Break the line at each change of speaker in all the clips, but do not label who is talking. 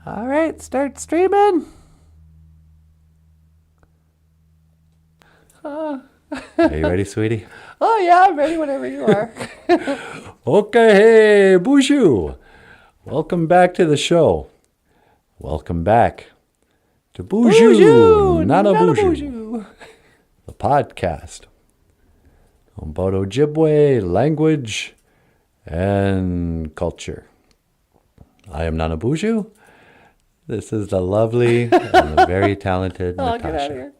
All right, start streaming.
Are you ready, sweetie?
Oh, yeah, I'm ready whenever you are.
Okay, hey, Boozhoo. Welcome back to the show. Welcome back to Boozhoo, NANABOOZHOO, the podcast about Ojibwe language and culture. I am NANABOOZHOO. This is the lovely and the very talented
Oh, get out of
Natasha.
here.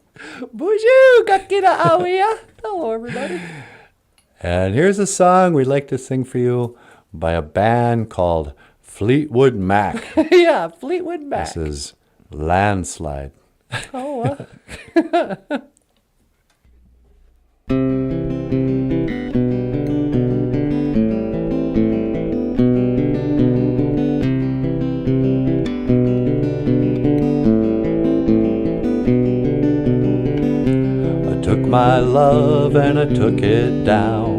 Boozhoo, kakita awia. Hello, everybody.
And here's a song we'd like to sing for you by a band called Fleetwood Mac.
Yeah, Fleetwood Mac.
This is Landslide.
Oh,
I took my love and I took it down.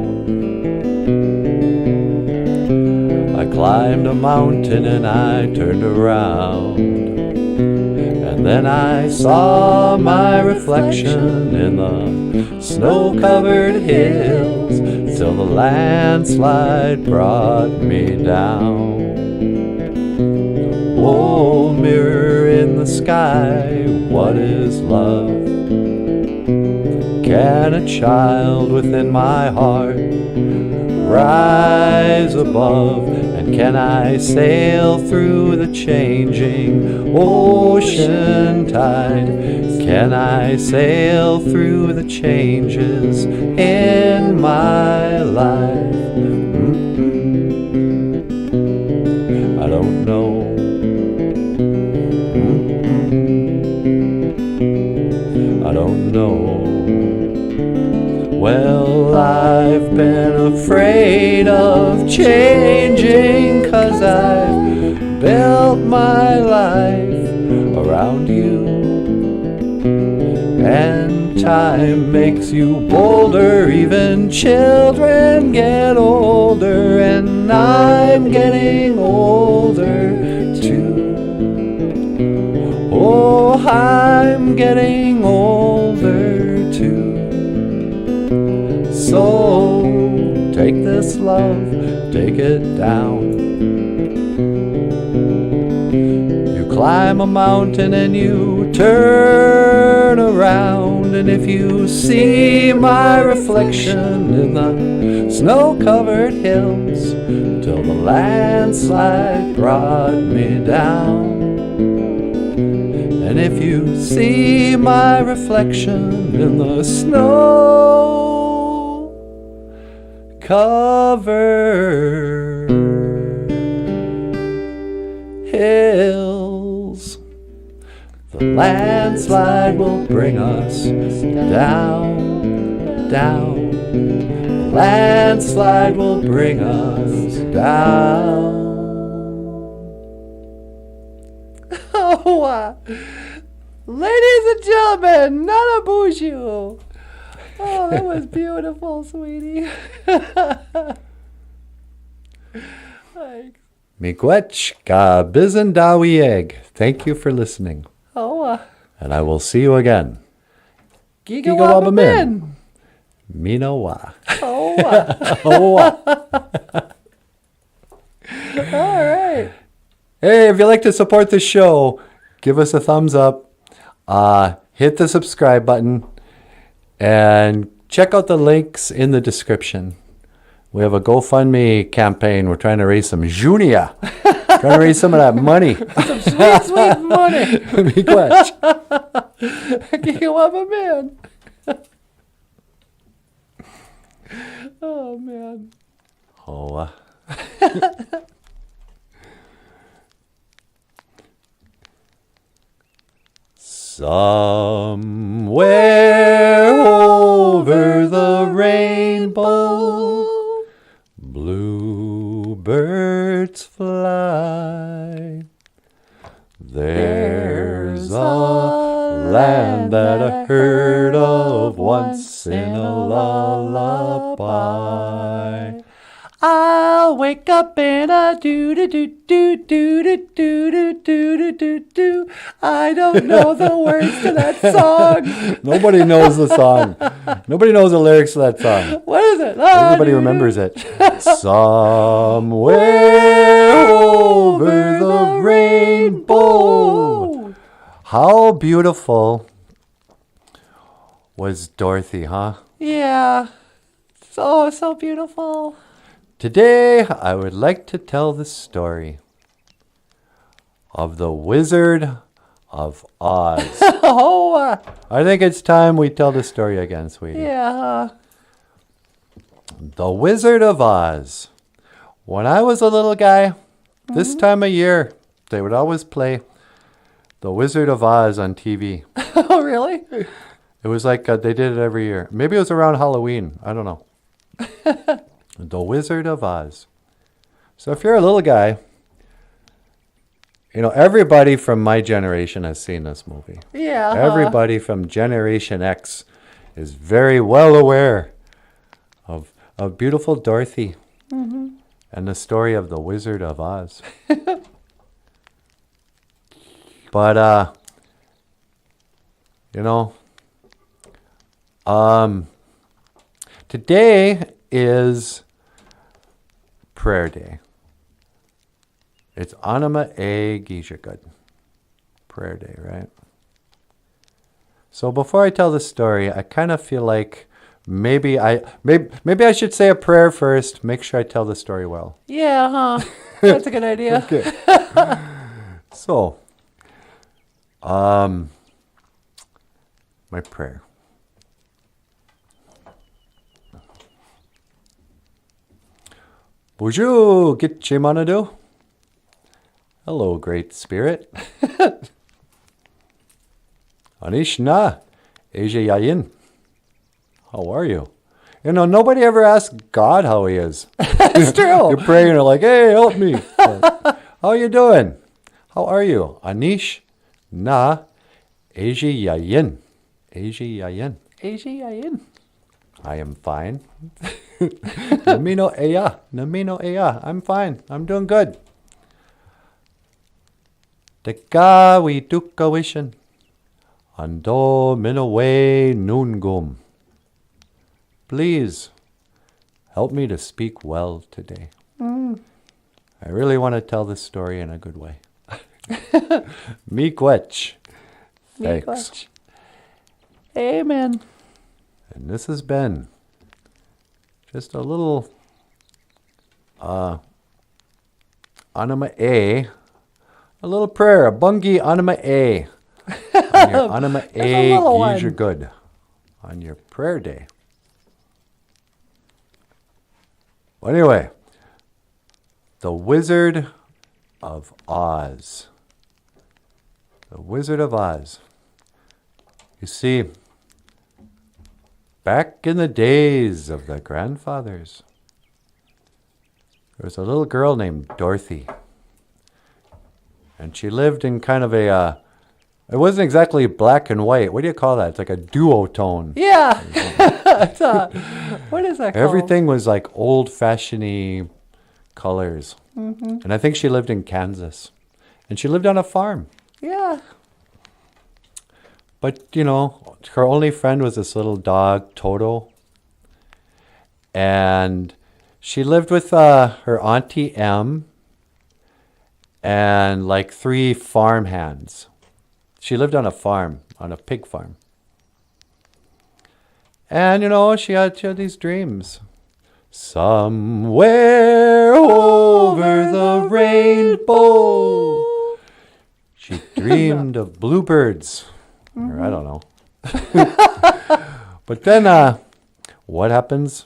I climbed a mountain and I turned around. And then I saw my reflection in the snow-covered hills till the landslide brought me down. Oh, mirror in the sky, what is love? Can a child within my heart rise above? And can I sail through the changing ocean tide? Can I sail through the changes in my life? I don't know. I don't know. Well, I've been afraid of changing 'cause I've built my life around you. And time makes you bolder, even children get older, and I'm getting older too. Oh, I'm getting older too. So take this love, take it down. You climb a mountain and you turn around, and if you see my reflection in the snow-covered hills till the landslide brought me down. And if you see my reflection in the snow-covered hills, the landslide will bring us down, down. The landslide will bring us down.
oh, ladies and gentlemen, NANABOOZHOO. Oh, that was beautiful, sweetie. Thanks.
Miigwech ka bizin dawieg. Thank you for listening.
Oh,
And I will see you again.
Gigawabamin.
Minowa.
Oh,
Oh.
all right.
Hey, if you'd like to support the show, give us a thumbs up. Hit the subscribe button. And check out the links in the description. We have a GoFundMe campaign. We're trying to raise some junia. Trying to raise some of that money.
Some sweet, sweet money.
Miigwech.
Gigawabamin. Oh, man.
Oh. Somewhere over the rainbow, bluebirds fly. There's a land that I heard of once in a lullaby.
I'll I'll wake up and a do do do do do do do do do do do. I don't know the words to that song.
Nobody knows the song. Nobody knows the lyrics to that song.
What is it?
Everybody remembers it. Somewhere over the rainbow. How beautiful was Dorothy, huh?
Yeah. So beautiful.
Today, I would like to tell the story of the Wizard of Oz.
Oh,
I think it's time we tell the story again, sweetie.
yeah.
The Wizard of Oz. When I was a little guy, this time of year, they would always play The Wizard of Oz on TV.
Oh, really?
It was like they did it every year. Maybe it was around Halloween. I don't know. The Wizard of Oz. So if you're a little guy, you know, everybody from my generation has seen this movie.
Yeah.
Everybody from Generation X is very well aware of beautiful Dorothy and the story of the Wizard of Oz. But, you know, today is prayer day. It's Anima E Gijagud. Prayer day, right? So before I tell the story, I kind of feel like maybe I should say a prayer first. Make sure I tell the story well.
Yeah, That's a good idea.
Okay. So, my prayer. Bonjour, Gitchimanadu. Hello, Great Spirit. Anishna, Asia Yayin. How are you? You know, nobody ever asks God how he is.
It's true.
You're praying, you're like, hey, help me. How are you doing? How are you? Anish na Asia Yayin. Asia Yayin.
Asian.
I am fine. Namino Eya. Namino Eya. I'm fine. I'm doing good. Teka we duka wishin. Ando minowe nungum. Please help me to speak well today. I really want to tell this story in a good way. Miigwech. Thanks.
Amen.
And this has been just a little Anima E, a little prayer, a bungi Anima E. On your Anima E Gijagud good on your prayer day. Well, anyway, the Wizard of Oz. The Wizard of Oz. You see, back in the days of the grandfathers, there was a little girl named Dorothy. And she lived in kind of a, it wasn't exactly black and white. What do you call that? It's like a duotone.
Yeah. What is that called?
Everything was like old-fashioned-y colors. And I think she lived in Kansas. And she lived on a farm.
Yeah.
But, you know, her only friend was this little dog, Toto. And she lived with her Auntie M and like 3 farm hands. She lived on a farm, on a pig farm. And, you know, she had these dreams. Somewhere over the rainbow. She dreamed of bluebirds. Or I don't know. But then, what happens?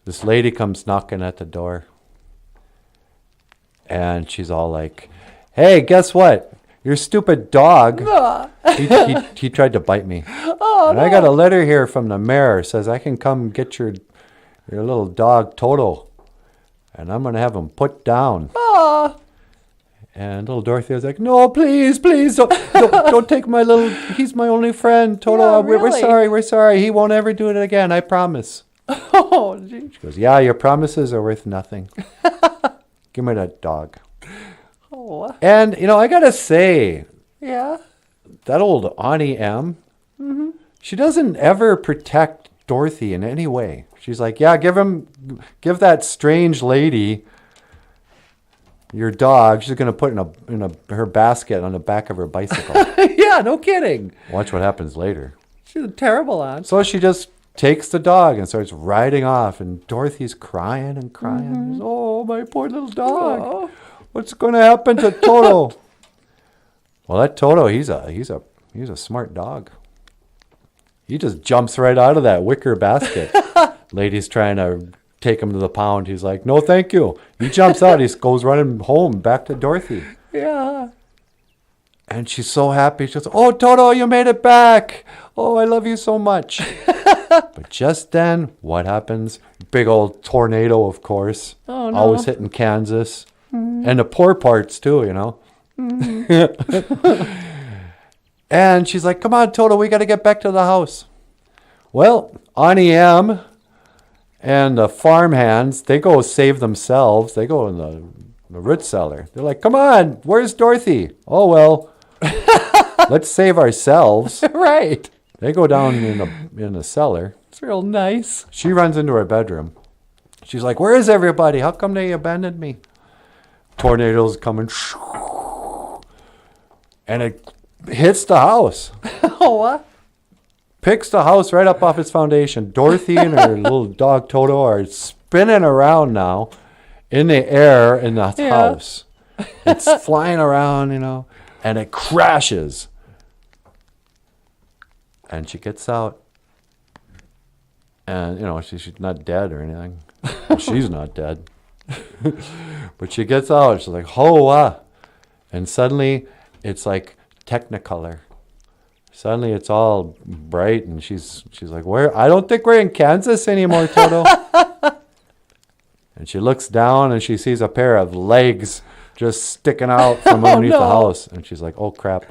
This lady comes knocking at the door. And she's all like, hey, guess what? Your stupid dog, he tried to bite me.
Oh,
and I got a letter here from the mayor. Says I can come get your little dog, Toto. And I'm going to have him put down.
Oh.
And little Dorothy was like, no, please, don't take my little, he's my only friend, Toto.
Yeah,
We're
really?
sorry. He won't ever do it again, I promise.
Oh, gee.
She goes, yeah, your promises are worth nothing. Give me that dog.
Oh,
And, I got to say,
yeah.
that old Auntie M, she doesn't ever protect Dorothy in any way. She's like, yeah, give that strange lady your dog. She's going to put in her basket on the back of her bicycle.
Yeah, no kidding.
Watch what happens later.
She's a terrible aunt.
So she just takes the dog and starts riding off, and Dorothy's crying and crying. She's, oh, my poor little dog.
Oh.
What's going to happen to Toto? Well, that Toto, he's a smart dog. He just jumps right out of that wicker basket. Lady's trying to take him to the pound. He's like, no, thank you. He jumps out. He goes running home back to Dorothy.
Yeah.
And she's so happy. She goes, oh, Toto, you made it back. Oh, I love you so much. But just then, what happens? Big old tornado, of course.
Oh, no.
Always hitting Kansas. And the poor parts, too, And she's like, come on, Toto, we got to get back to the house. Well, Auntie M and the farmhands, they go save themselves. They go in the root cellar. They're like, come on, where's Dorothy? Oh, well, let's save ourselves.
Right.
They go down in the cellar.
It's real nice.
She runs into her bedroom. She's like, where is everybody? How come they abandoned me? Tornadoes coming. And it hits the house.
Oh, what?
Picks the house right up off its foundation. Dorothy and her little dog Toto are spinning around now in the air in the house. It's flying around, and it crashes. And she gets out. And, she's not dead or anything. Well, she's not dead. But she gets out. She's like, oh, and suddenly it's like Technicolor. Suddenly it's all bright, and she's like, where? I don't think we're in Kansas anymore, Toto. And she looks down, and she sees a pair of legs just sticking out from underneath the house. And she's like, oh, crap.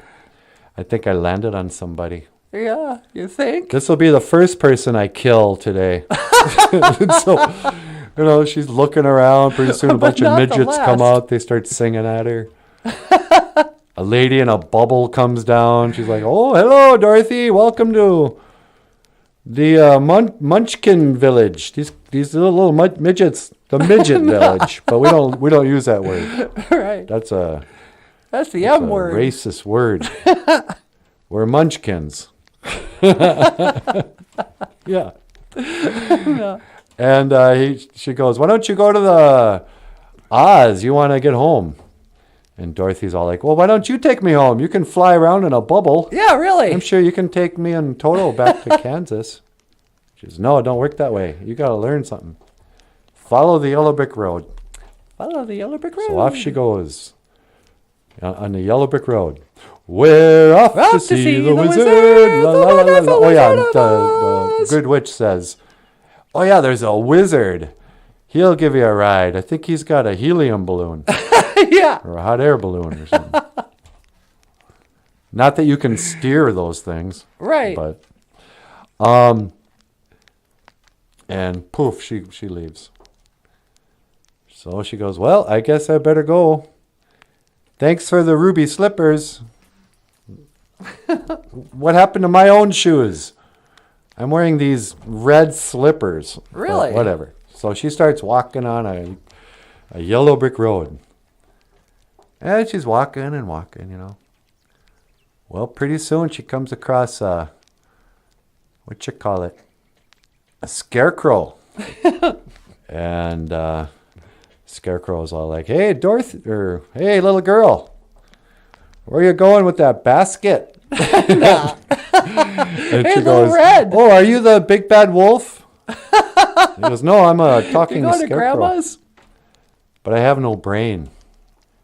I think I landed on somebody.
Yeah, you think?
This will be the first person I kill today. So, she's looking around. Pretty soon a bunch of midgets come out. They start singing at her. A lady in a bubble comes down. She's like, oh, hello, Dorothy. Welcome to the Munchkin village. These little midgets, the midget village. But we don't use that word.
Right.
That's
the M word.
Racist word. We're munchkins. Yeah.
Yeah.
And she goes, why don't you go to the Oz? You want to get home. And Dorothy's all like, well, why don't you take me home? You can fly around in a bubble.
Yeah, really?
I'm sure you can take me and Toto back to Kansas. She says, no, it don't work that way. You got to learn something. Follow the yellow brick road.
Follow the yellow brick road.
So off she goes on the yellow brick road. We're off to see the wizard. La, la, la, la, la. Oh, yeah, the good witch says, oh, yeah, there's a wizard. He'll give you a ride. I think he's got a helium balloon.
Yeah.
Or a hot air balloon or something. Not that you can steer those things.
Right.
But, and poof, she leaves. So she goes, well, I guess I better go. Thanks for the ruby slippers. What happened to my own shoes? I'm wearing these red slippers.
Really?
Whatever. So she starts walking on a yellow brick road. And she's walking and walking, Well, pretty soon she comes across a scarecrow. And Scarecrow's all like, hey, Dorothy, or hey, little girl, where are you going with that basket? And
hey,
she goes,
Red.
oh, are you the big bad wolf? He goes, no, I'm a talking
you going
scarecrow.
To Grandma's?
But I have no brain.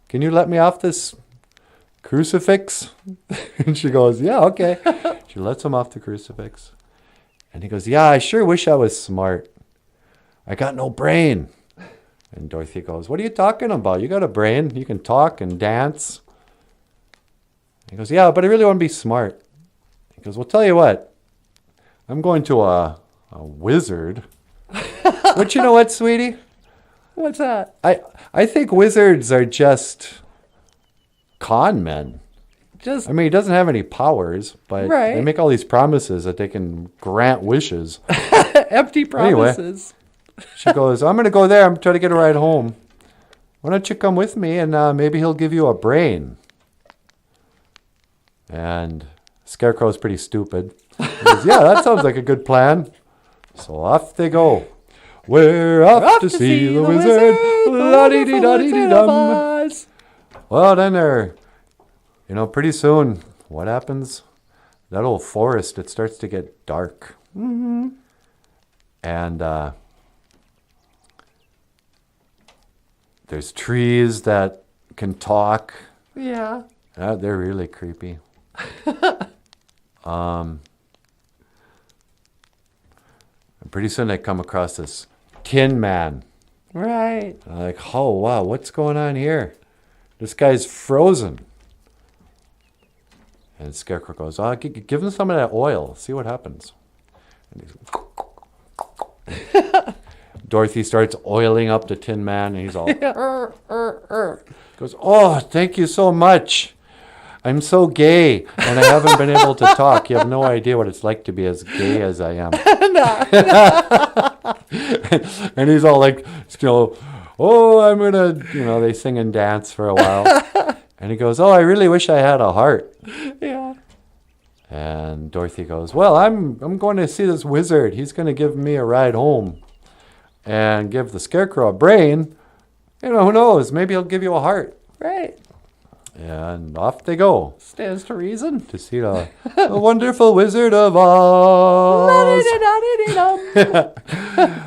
Can you let me off this crucifix? And she goes, yeah, okay. She lets him off the crucifix. And he goes, yeah, I sure wish I was smart. I got no brain. And Dorothy goes, what are you talking about? You got a brain. You can talk and dance. He goes, yeah, but I really want to be smart. He goes, well, tell you what. I'm going to a wizard. But you know what, sweetie?
What's that?
I think wizards are just con men. I mean, he doesn't have any powers, but they make all these promises that they can grant wishes.
Empty promises.
Anyway, she goes, I'm going to go there. I'm trying to get a ride home. Why don't you come with me, and maybe he'll give you a brain. And Scarecrow's pretty stupid. He goes, yeah, that sounds like a good plan. So off they go. We're off to see the wizard. La-dee-dee-da-dee-dee-dum. Well, then they're, pretty soon, what happens? That old forest, it starts to get dark.
Mm-hmm.
And there's trees that can talk.
Yeah.
They're really creepy. And pretty soon they come across this Tin Man.
Right.
And they're like, oh, wow, what's going on here? This guy's frozen. And Scarecrow goes, give him some of that oil. See what happens. And Dorothy starts oiling up the Tin Man, and he's all, goes, oh, thank you so much. I'm so gay, and I haven't been able to talk. You have no idea what it's like to be as gay as I am. And he's all like, oh, I'm going to, they sing and dance for a while. And he goes, oh, I really wish I had a heart.
Yeah.
And Dorothy goes, well, I'm going to see this wizard. He's going to give me a ride home and give the Scarecrow a brain. Who knows? Maybe he'll give you a heart.
Right.
And off they go.
Stands to reason.
To see the wonderful Wizard of Oz.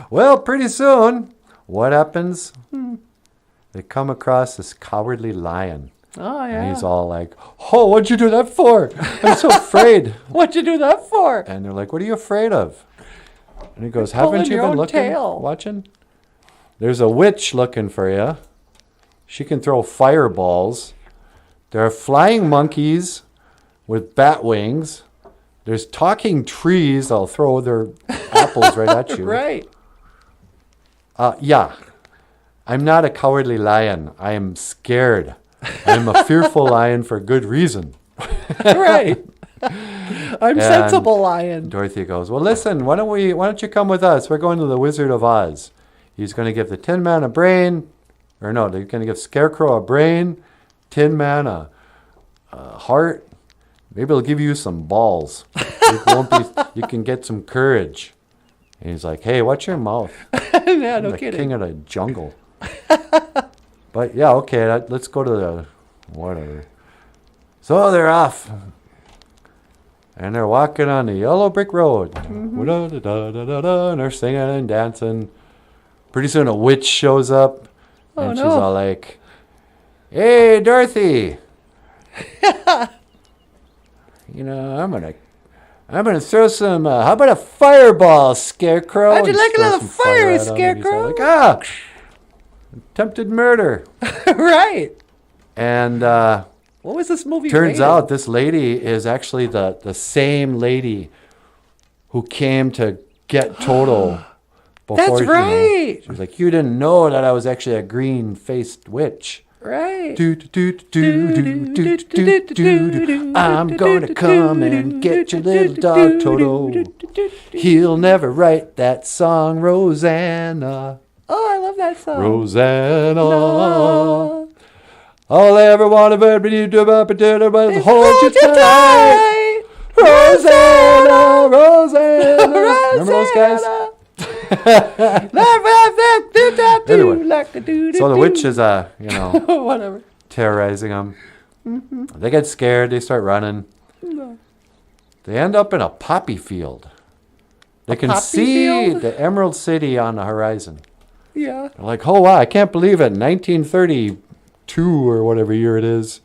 Well, pretty soon, what happens? They come across this cowardly lion.
Oh, yeah.
And he's all like, oh, what'd you do that for? I'm so afraid.
What'd you do that for?
And they're like, what are you afraid of? And he goes, haven't you been watching? There's a witch looking for you. She can throw fireballs. There are flying monkeys with bat wings. There's talking trees that'll throw their apples right at you.
Right.
Yeah. I'm not a cowardly lion. I am scared. I'm a fearful lion for good reason.
Right. I'm sensible lion.
Dorothy goes, well, listen, why don't you come with us? We're going to the Wizard of Oz. He's going to give the Tin Man a brain. Or no, they're going to give Scarecrow a brain, Tin Man a heart. Maybe he'll give you some balls. You can get some courage. And he's like, hey, watch your mouth.
Yeah, no
the
kidding.
King of the jungle. But yeah, okay, let's go to the whatever. So they're off. And they're walking on the yellow brick road. Mm-hmm. And they're singing and dancing. Pretty soon a witch shows up. And she's all like, hey, Dorothy. I'm gonna throw some, how about a fireball, Scarecrow?
How'd you like a little fire, Scarecrow?
Like, attempted murder.
Right.
And
what was this movie?
Turns out this lady is actually the same lady who came to get Toto.
That's right.
She was like, you didn't know that I was actually a green-faced witch.
Right.
I'm gonna come and get your little dog, Toto. He'll never write that song, Rosanna.
Oh, I love that song.
Rosanna. No. All I ever wanted to do about it, hold you tight. Rosanna, Rosanna. Remember those guys? Anyway, so the witch is,
whatever,
terrorizing them. Mm-hmm. They get scared. They start running. No. They end up in a poppy field. They can see the Emerald City on the horizon.
Yeah.
They're like, oh, wow, I can't believe it. 1932 or whatever year it is.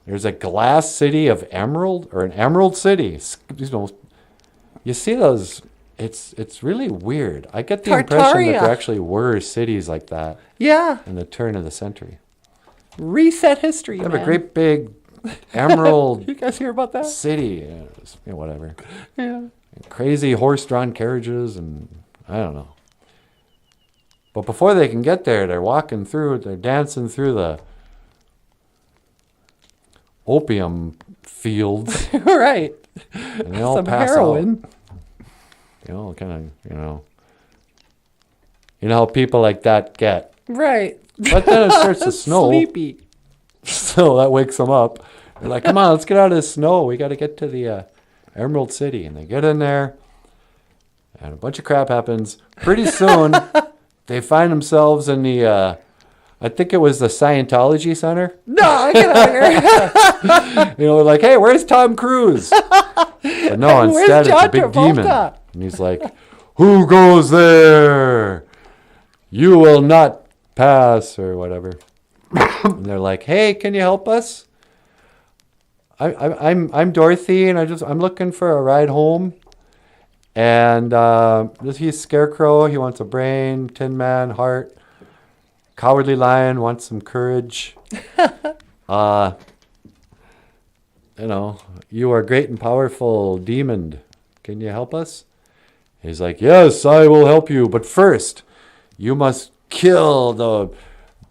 There's a glass city of emerald, or an emerald city. You see those... It's really weird. I get the impression that there actually were cities like that.
Yeah.
In the turn of the century.
Reset history,
They have a great big emerald
you guys hear about that?
City. Whatever.
Yeah.
Crazy horse-drawn carriages and I don't know. But before they can get there, they're dancing through the opium fields.
Right.
And they all
Some
pass
heroin.
out. Kind of, you know how people like that get.
Right.
But then it starts to snow.
Sleepy.
So that wakes them up. They're like, come on, let's get out of the snow. We got to get to the Emerald City. And they get in there, and a bunch of crap happens. Pretty soon, they find themselves in the, I think it was the Scientology Center.
No, get out of here.
Like, hey, where's Tom Cruise? But no,
And where's
instead it's a
John
big
Travolta?
demon. And he's like, who goes there? You will not pass, or whatever. And they're like, hey, can you help us? I'm Dorothy, and I'm looking for a ride home. And he's Scarecrow. He wants a brain. Tin Man, heart. Cowardly Lion wants some courage. You are great and powerful demon. Can you help us? He's like, yes, I will help you. But first, you must kill the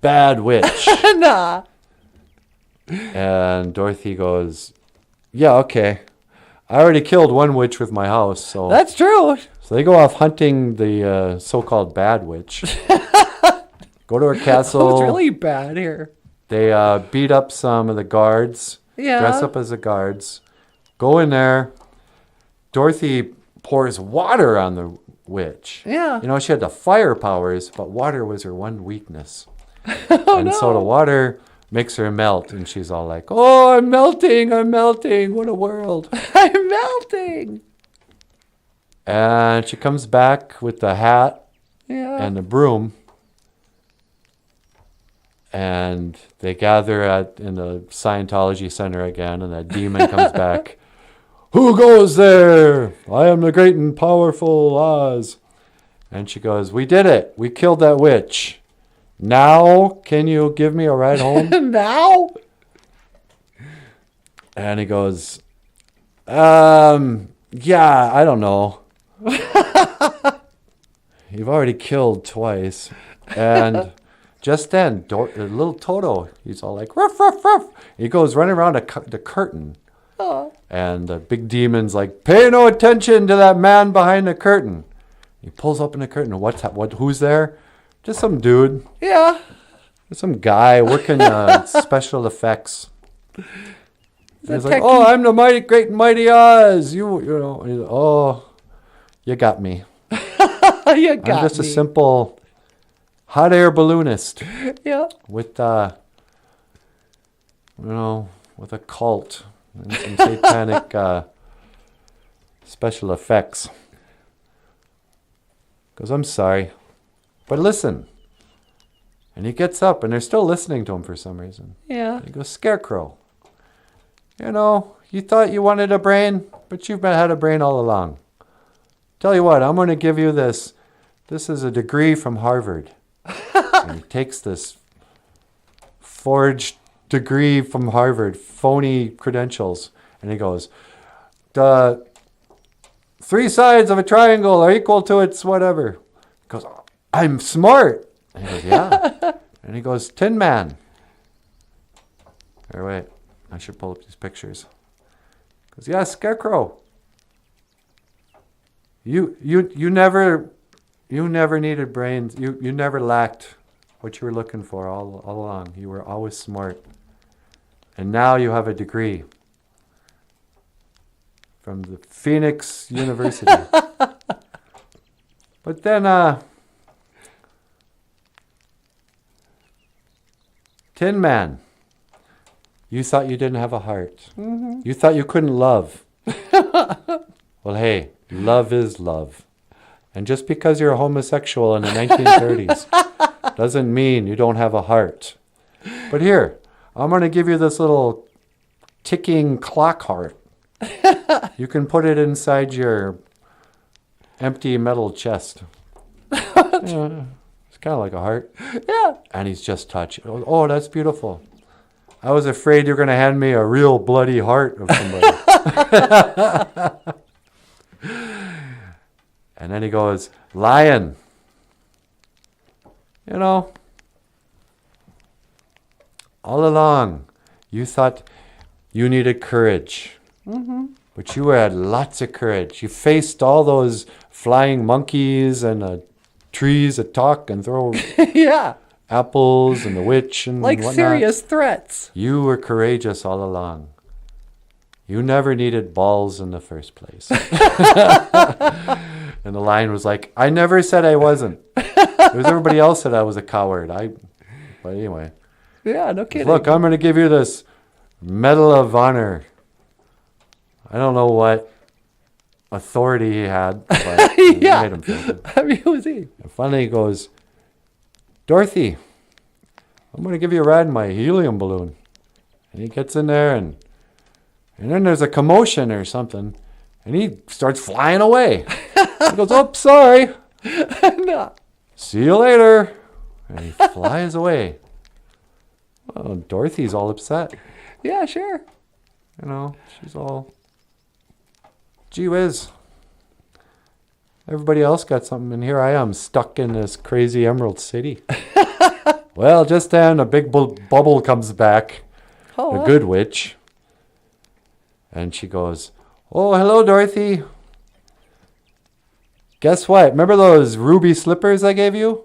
bad witch.
Nah.
And Dorothy goes, yeah, okay. I already killed one witch with my house. So
That's true.
So they go off hunting the so-called bad witch. Go to her castle.
It's really bad here.
They beat up some of the guards.
Yeah.
Dress up as the guards. Go in there. Dorothy pours water on the witch.
Yeah.
She had the fire powers, but water was her one weakness.
Oh,
So the water makes her melt, and she's all like, oh, I'm melting, what a world.
I'm melting.
And she comes back with the hat
Yeah.
and the broom, and they gather in the Scientology Center again, and that demon comes back. Who goes there? I am the great and powerful Oz. And she goes, we did it. We killed that witch. Now, can you give me a ride home?
Now?
And he goes, yeah, I don't know. You've already killed twice. And just then, little Toto, he's all like, ruff, ruff, ruff. He goes running around the curtain.
Oh.
And the big demon's like, pay no attention to that man behind the curtain. He pulls open the curtain. Who's there? Just some dude.
Yeah.
Some guy working special effects. He's like,
techie?
oh, I'm the great and mighty Oz. He's like, oh, you got me.
You got
I'm just
me.
a simple hot air balloonist
Yeah.
with, with a cult and some satanic special effects. Goes, I'm sorry, but listen. And he gets up, and they're still listening to him for some reason.
Yeah.
He goes, Scarecrow, you thought you wanted a brain, but you've had a brain all along. Tell you what, I'm going to give you this. This is a degree from Harvard. And he takes this forged degree from Harvard, phony credentials, and he goes, the 3 sides of a triangle are equal to its whatever. He goes, I'm smart. And he goes, yeah. And he goes, Tin Man. Wait, I should pull up these pictures. He goes, yeah, Scarecrow. You never needed brains. You never lacked what you were looking for all along. You were always smart. And now you have a degree from the Phoenix University. But then, Tin Man, you thought you didn't have a heart. Mm-hmm. You thought you couldn't love. Well, hey, love is love. And just because you're a homosexual in the 1930s doesn't mean you don't have a heart. But here, I'm going to give you this little ticking clock heart. You can put it inside your empty metal chest. Yeah, it's kind of like a heart.
Yeah.
And he's just touched. Oh, that's beautiful. I was afraid you were going to hand me a real bloody heart of somebody. And then he goes, Lion, You know, all along, you thought you needed courage.
Mm-hmm.
But you had lots of courage. You faced all those flying monkeys and trees that talk and throw
Yeah.
apples and the witch and
Like
whatnot.
serious threats.
You were courageous all along. You never needed balls in the first place. And the lion was like, I never said I wasn't. It was everybody else that I was a coward. But anyway.
Yeah, no kidding.
Look, I'm going to give you this Medal of Honor. I don't know what authority he had, but
Yeah.
it made him feel good.
I mean, who was he?
And finally he goes, Dorothy, I'm going to give you a ride in my helium balloon. And he gets in there, and then there's a commotion or something, and he starts flying away. He goes, oh, sorry.
No.
See you later. And he flies away. Well, Dorothy's all upset.
Yeah, sure.
You know, she's all, gee whiz. Everybody else got something, and here I am stuck in this crazy Emerald City. Well, just then a big bubble comes back,
Oh,
a good witch. And she goes, oh, hello, Dorothy. Guess what? Remember those ruby slippers I gave you?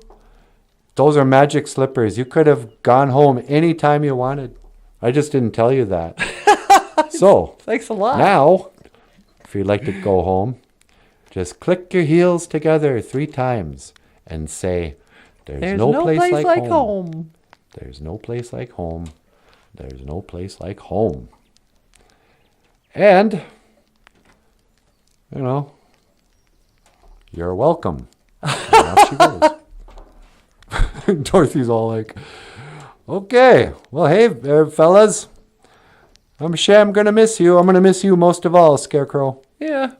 Those are magic slippers. You could have gone home any time you wanted. I just didn't tell you that. So,
thanks a lot.
now, if you'd like to go home, just click your heels together 3 times and say, there's no place like home. There's no place like home. There's no place like home. And, you know, you're welcome. And off she goes. Dorothy's all like, okay, well, hey, fellas, I'm going to miss you. I'm going to miss you most of all, Scarecrow.
Yeah.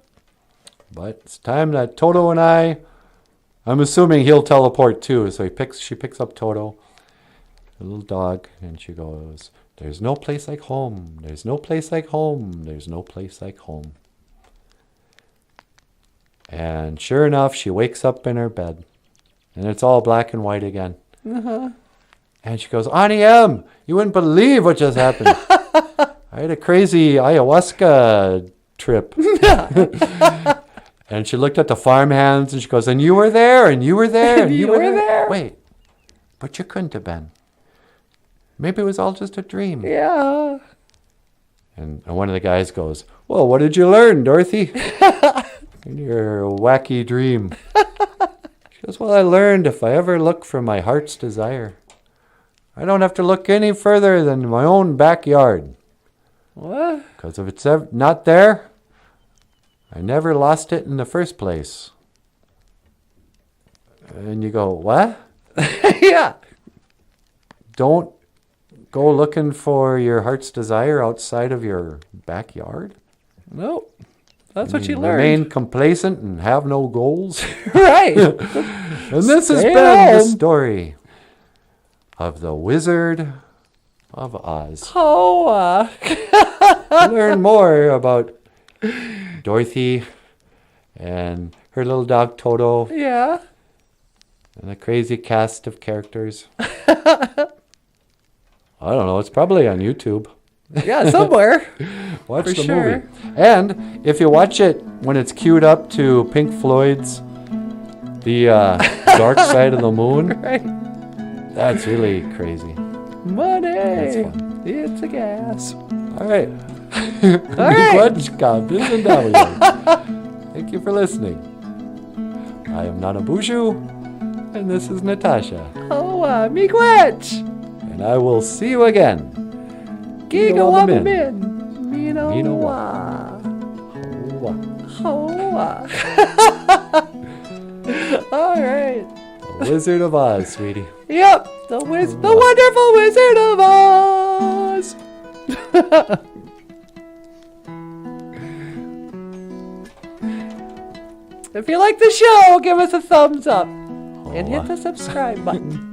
But it's time that Toto and I'm assuming he'll teleport too. So she picks up Toto, the little dog, and she goes, there's no place like home. There's no place like home. There's no place like home. And sure enough, she wakes up in her bed. And it's all black and white again.
Uh-huh.
And she goes, Auntie M, you wouldn't believe what just happened. I had a crazy ayahuasca trip. And she looked at the farmhands and she goes, and you were there, and you were there, and
you were there.
Wait, but you couldn't have been. Maybe it was all just a dream.
Yeah.
And one of the guys goes, well, what did you learn, Dorothy? In your wacky dream. She goes, well, I learned if I ever look for my heart's desire, I don't have to look any further than my own backyard.
What?
Because if it's not there, I never lost it in the first place. And you go, what?
Yeah.
Don't go looking for your heart's desire outside of your backyard?
Nope. That's what you
Remain
learned.
complacent and have no goals?
Right.
And this has
Stay
been the
home.
story of the Wizard of Oz.
Oh,
To learn more about Dorothy and her little dog Toto
yeah.
and the crazy cast of characters. I don't know. It's probably on YouTube.
Yeah, somewhere.
Watch
For
the
sure.
movie. And if you watch it when it's queued up to Pink Floyd's The Dark Side of the Moon,
Right.
that's really crazy.
Money.
That's fun.
It's a gas.
All right.
All right.
Thank you for listening. I am NANABOOZHOO, and this is Natasha.
Oh, miigwech.
And I will see you again.
Gigawabamin.
Mino
Minowa. Hoa. All right.
The Wizard of Oz, sweetie.
Yep. The wonderful Wizard of Oz. If you like the show, give us a thumbs up and hit the subscribe button.